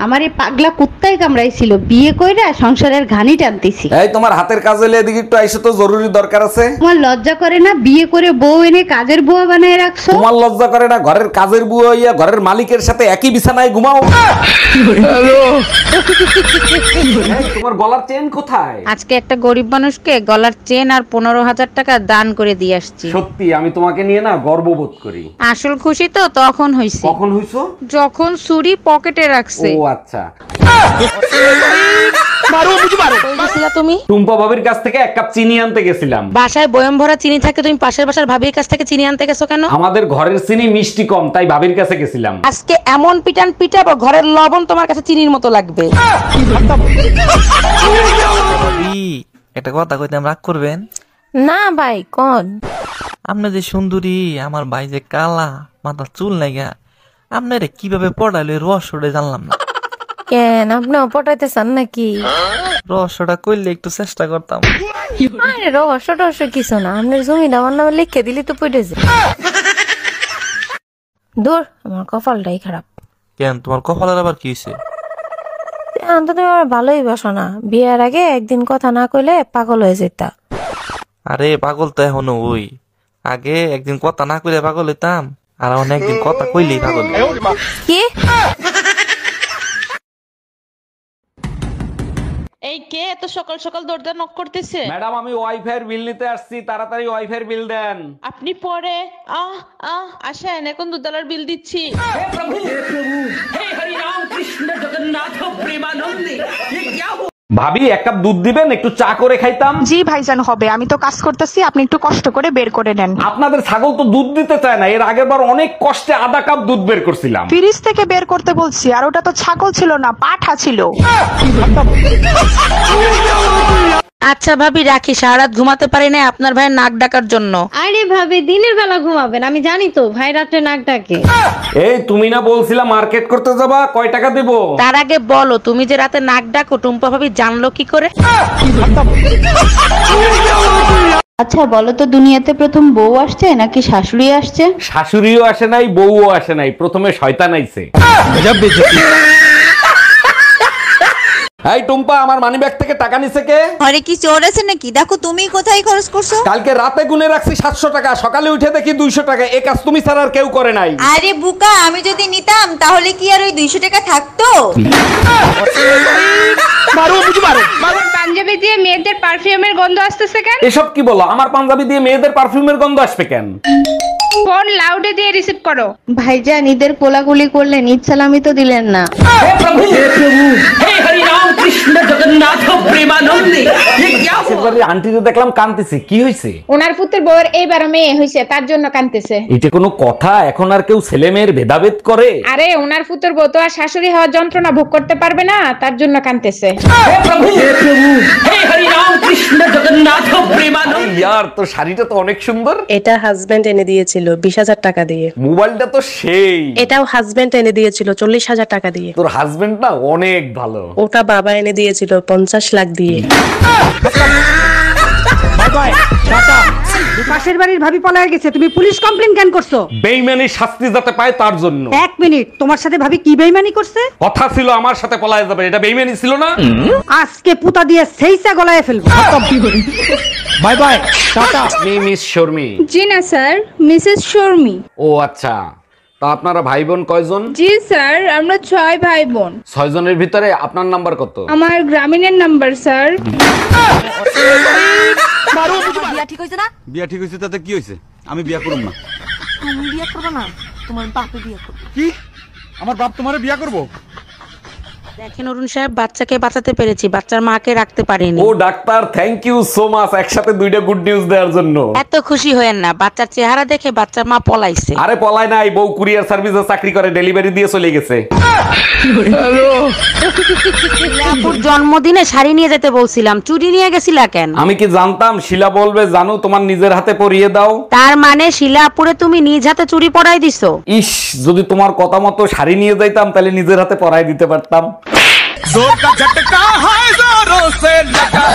আমার এই পাগলা কুত্তাই কামড়াইছিল, বিয়ে কইরা সংসারের ঘানি টানতেছি। এই তোমার হাতের কাজ হইলে এদিকে একটু আইসো তো, জরুরি দরকার আছে। তোমার লজ্জা করে না? বিয়ে করে বউ এনে কাজের বুয়া বানায় রাখছো। তোমার লজ্জা করে না? ঘরের কাজের বুয়া হইয়া ঘরের মালিকের সাথে একই বিছানায় ঘুমাও। তোমার গলার চেন কোথায়? আজকে একটা গরিব মানুষকে গলার চেন আর 15,000 টাকা দান করে দিয়ে আসছি। সত্যি আমি তোমাকে নিয়ে না গর্ববোধ করি। আসল খুশি তো তখন হইছে কখন হইছো? যখন ছুরি পকেটে রাখছে। ও আচ্ছা। তুমি টুম্পা ভাবির কাছ থেকে 1 কাপ চিনি আনতে গেছিলাম। বাসায় বয়ম ভরা চিনি থাকে, তুমি পাশের বাসার ভাবির কাছ থেকে চিনি আনতে গেছো কেন? আমাদের ঘরের চিনি মিষ্টি কম, তাই ভাবির কাছে গেছিলাম। আজকে এমন পিটান পিটাবো ঘরের লবণ তোমার কাছে চিনির মতো লাগবে। একটা কথা কইতাম, রাগ করবেন না ভাই কোন? আপনি যে সুন্দরী, আমার ভাই যে কালা, মাথা চুল নাইগা, আপনারে কিভাবে পড়াইলে রহস্যটা জানলাম না। কেন আপনি পটাইতে চান নাকি? রহস্যটা কইলে একটু চেষ্টা করতাম। আরে রহস্য কিছু না, আপনার জমিটা আমার নামে লিখে দিলি তো পড়ে যায়। দূর, আমার কপালটাই খারাপ। কেন তোমার কপালের আবার কি হয়েছে? এখন তো তুমি আমার ভালোই বাসো না, বিয়ের আগে একদিন কথা না কইলে পাগল হয়ে যেতা। আরে পাগল তো এখনো ওই, আগে একদিন কথা না কইলে পাগল হইতাম, আর এখন একদিন কথা কইলেই পাগল। কি? এই কে এত সকাল সকাল দরজা নক করতেছে? ম্যাডাম আমি ওয়াইফাই এর বিল নিতে আসছি, তাড়াতাড়ি ওয়াইফাই এর বিল দেন। আপনি পরে আসেন, এখন দুধালার বিল দিচ্ছি। ভাবি 1 কাপ দুধ দিবেন, একটু চা করে খাইতাম। জি ভাইজান হবে, আমি তো কাজ করতেছি, আপনি একটু কষ্ট করে বের করে নেন। আপনাদের ছাগল তো দুধ দিতে চায় না, এর আগের বার অনেক কষ্টে আধা কাপ দুধ বের করছিলাম। ফ্রিজ থেকে বের করতে বলছি, আর ওটা তো ছাগল ছিল না, পাঠা ছিল। আচ্ছা ভাবি রাখি, সারা রাত ঘুমাতে পারি না আপনার ভাইয়ের নাক ডাকার জন্য। আরে ভাবি দিনের বেলা ঘুমাবেন, আমি জানি তো ভাই রাত্রে নাক ডাকে। এই তুমি না বলছিলা মার্কেট করতে যাবা, কয় টাকা দেবো? তার আগে বলো, তুমি যে রাতে নাক ডাকো টুম্পা ভাবি জানলো কি করে? আচ্ছা বলো তো, দুনিয়াতে প্রথম বউ আসছে নাকি শাশুড়ি আসছে? শাশুড়িও আসে নাই, বউও আসে নাই, প্রথমে শয়তান আইছে। এই টুম্পা, আমার মানিব্যাগ থেকে টাকা নিছে কে? ঘরে কি চোর আছে নাকি? দেখো তুমি কোথায় খরচ করছো। কালকে রাতে গুনে রাখছি 700 টাকা, সকালে উঠে দেখি 200 টাকা। এই কাজ তুমি ছাড়া আর কেউ করে নাই। আরে বুকা, আমি যদি নিতাম তাহলে কি আর ওই 200 টাকা থাকতো? পাঞ্জাবি দিয়ে মেয়েদের পারফিউমের গন্ধ আসতেছে কেন? এসব কি বলো? আমার পাঞ্জাবি দিয়ে মেয়েদের পারফিউমের গন্ধ আসবে কেন? ফোন লাউডে দিয়ে রিসিভ করো। ভাইজান ঈদের কোলাকুলি করলেন, ঈদ সালামি তো দিলেন না। আন্টিকে দেখলাম কাঁদতেছে, কি হয়েছে? ওনার পুত্রের বউয়ের এইবার মেয়ে হয়েছে, তার জন্য কাঁদতেছে। এটা কোনো কথা? এখন আর কেউ ছেলে মেয়ের ভেদাভেদ করে? আরে ওনার পুত্রের বউ তো আর শাশুড়ি হওয়ার যন্ত্রণা ভোগ করতে পারবে না, তার জন্য কাঁদতেছে। ইয়ার, তো শাড়িটা তো অনেক সুন্দর। এটা হাজবেন্ড এনে দিয়েছিল 20,000 টাকা দিয়ে। মোবাইলটা তো সেই। এটাও হাজবেন্ড এনে দিয়েছিল 40,000 টাকা দিয়ে। তোর হাজবেন্ড না অনেক ভালো। ওটা বাবা এনে দিয়েছিল 50 লাখ দিয়ে। পাশের বাড়ির ভাবি পলায় গেছে, তুমি পুলিশ কমপ্লেইন কেন করছো? বেইমানি শাস্তি যাতে পায় তার জন্য। 1 মিনিট, তোমার সাথে ভাবি কি বেইমানি করছে? কথা ছিল আমার সাথে পলায় যাবে, এটা বেইমানি ছিল না? আজকে পুতা দিয়ে সেইসা গলায় ফেলবো। Bye bye, tata. আপনি মিস শর্মি? জি না স্যার, মিসেস শর্মি। ও আচ্ছা, তা আপনারা ভাই বোন কয়জন? জি স্যার, আমরা 6 ভাই বোন। 6 জনের ভিতরে আপনার নাম্বার কত? আমার গ্রামীণের নাম্বার স্যার। বিয়া ঠিক হইছে না? বিয়া ঠিক হইছে, তাতে কি হইছে? আমি বিয়া করব না। তুমি বিয়া করবে না, তোমার বাপে বিয়া করবে। কি? আমার বাপ তোমারে বিয়া করব? দেখেন অরুণ সাহেব, বাচ্চাকে বাঁচাতে পেরেছি, বাচ্চার মাকে রাখতে পারিনি। ও doctor, thank you so much, একসাথে 2টা গুড নিউজ দেওয়ার জন্য। এত খুশি হয়েন না, বাচ্চার চেহারা দেখে বাচ্চার মা পলাইছে। আরে পলায় নাই, বউ কুরিয়ার সার্ভিসে চাকরি করে, ডেলিভারি দিয়ে চলে গেছে। আপুর জন্মদিনে শাড়ি নিয়ে যেতে বলছিলাম, চুরি নিয়ে গেছিলা কেন? আমি কি জানতাম শিলা বলবে জানো তোমার নিজের হাতে পরিয়ে দাও? তার মানে শিলা আপুরে তুমি নিজ হাতে চুরি পরাই দিছো? ইস, যদি তোমার কথা মতো শাড়ি নিয়ে যাইতাম তাহলে নিজের হাতে পরাই দিতে পারতাম। जोर का झटका है जोरों से लगा